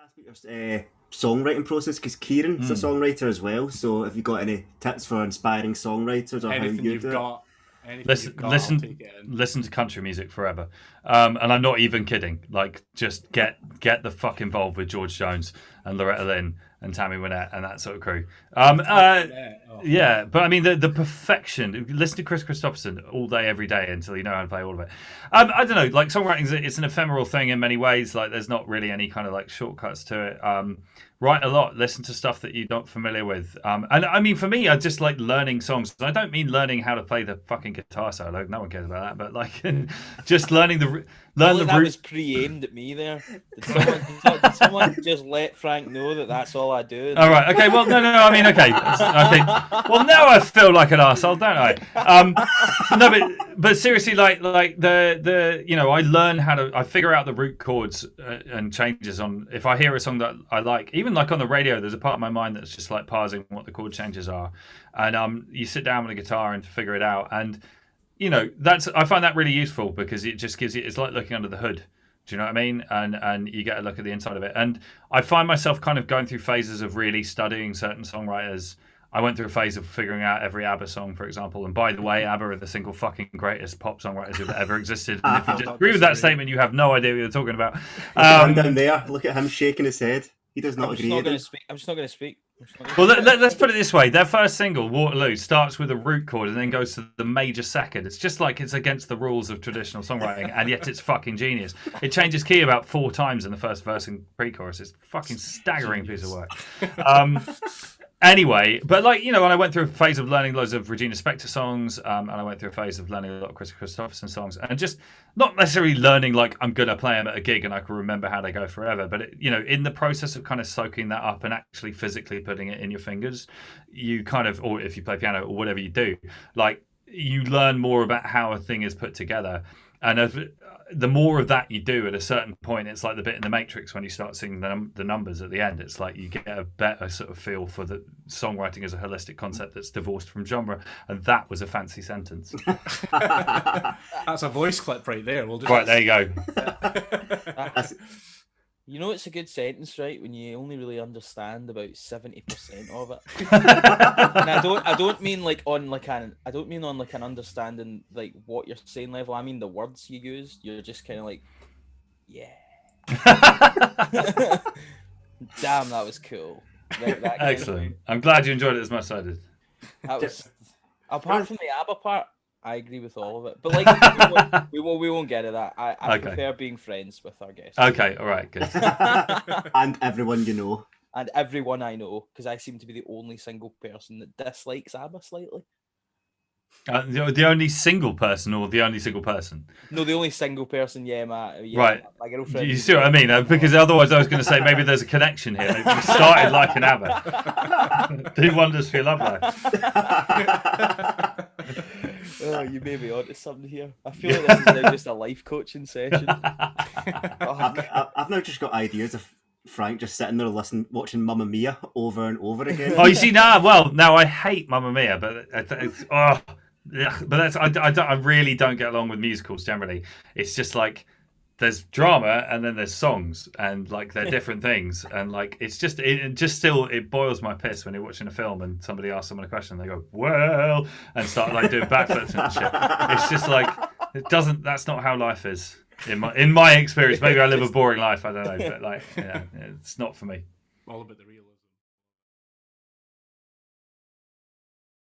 ask about your songwriting process because Kieran's a songwriter as well. So, have you got any tips for inspiring songwriters or Anything how you you've do it? got, anything you've got, I'll take it in. Listen to country music forever, and I'm not even kidding. Like, just get the fuck involved with George Jones and Loretta Lynn and Tammy Wynette and that sort of crew. Yeah, but I mean the perfection. Listen to Chris Christopherson all day, every day until you know how to play all of it. I don't know. Like songwriting, it's an ephemeral thing in many ways. Like there's not really any kind of like shortcuts to it. Write a lot. Listen to stuff that you're not familiar with. And I mean, for me, I just like learning songs. I don't mean learning how to play the fucking guitar solo. No one cares about that. But like, just learning the that was pre-aimed at me there. Did someone just let Frank know that that's all I do? All right. Okay. Well, no. I mean, okay. Well, now I feel like an arsehole, don't I? No, but seriously, like the I learn how to. I figure out the root chords and changes on. If I hear a song that I like, even like on the radio, there's a part of my mind that's just like parsing what the chord changes are, and you sit down with a guitar and to figure it out, and I find that really useful because it just gives you. It's like looking under the hood. Do you know what I mean? And you get a look at the inside of it. And I find myself kind of going through phases of really studying certain songwriters. I went through a phase of figuring out every ABBA song, for example. And by the way, ABBA are the single fucking greatest pop songwriters who've ever existed. And if you disagree with that statement, you have no idea what you're talking about. Down there, look at him shaking his head. He does not agree. I'm just not going to speak. Well, let's put it this way. Their first single, Waterloo, starts with a root chord and then goes to the major second. It's just like it's against the rules of traditional songwriting, and yet it's fucking genius. It changes key about 4 times in the first verse and pre-chorus. It's a fucking staggering piece of work. Anyway, but when I went through a phase of learning loads of Regina Spektor songs, and I went through a phase of learning a lot of Chris Christopherson songs, and just not necessarily learning like I'm gonna play them at a gig and I can remember how they go forever, but in the process of kind of soaking that up and actually physically putting it in your fingers, you kind of, or if you play piano or whatever you do, like you learn more about how a thing is put together. And the more of that you do at a certain point, it's like the bit in the Matrix when you start seeing the numbers at the end. It's like you get a better sort of feel for the songwriting as a holistic concept that's divorced from genre. And that was a fancy sentence. That's a voice clip right there. Right, there you go. It's a good sentence, right? When you only really understand about 70% of it. And I don't mean on an understanding like what you're saying level. I mean the words you use. You're just kind of like, yeah. Damn, that was cool. That Excellent. I'm glad you enjoyed it as much as I did. That was apart from the ABBA part. I agree with all of it, but we won't get to that. I prefer being friends with our guests. Okay, all right, good. And everyone you know. And everyone I know, because I seem to be the only single person that dislikes ABBA slightly. The only single person, or the only single person? No, the only single person. Right. My girlfriend. You see what I mean? Because otherwise, I was going to say maybe there's a connection here. Maybe you started like an ABBA. Do wonders for your love life. Oh, you may be onto something here. I feel like this is now just a life coaching session. I've now just got ideas of Frank just sitting there watching Mamma Mia over and over again. Oh, you see now I hate Mamma Mia, but I really don't get along with musicals generally. It's just like there's drama and then there's songs and like they're different things, and like it boils my piss when you're watching a film and somebody asks someone a question and they go well and start like doing backflips and shit. It's just like that's not how life is in my experience. Maybe I live a boring life, I don't know, but it's not for me. All about the realism.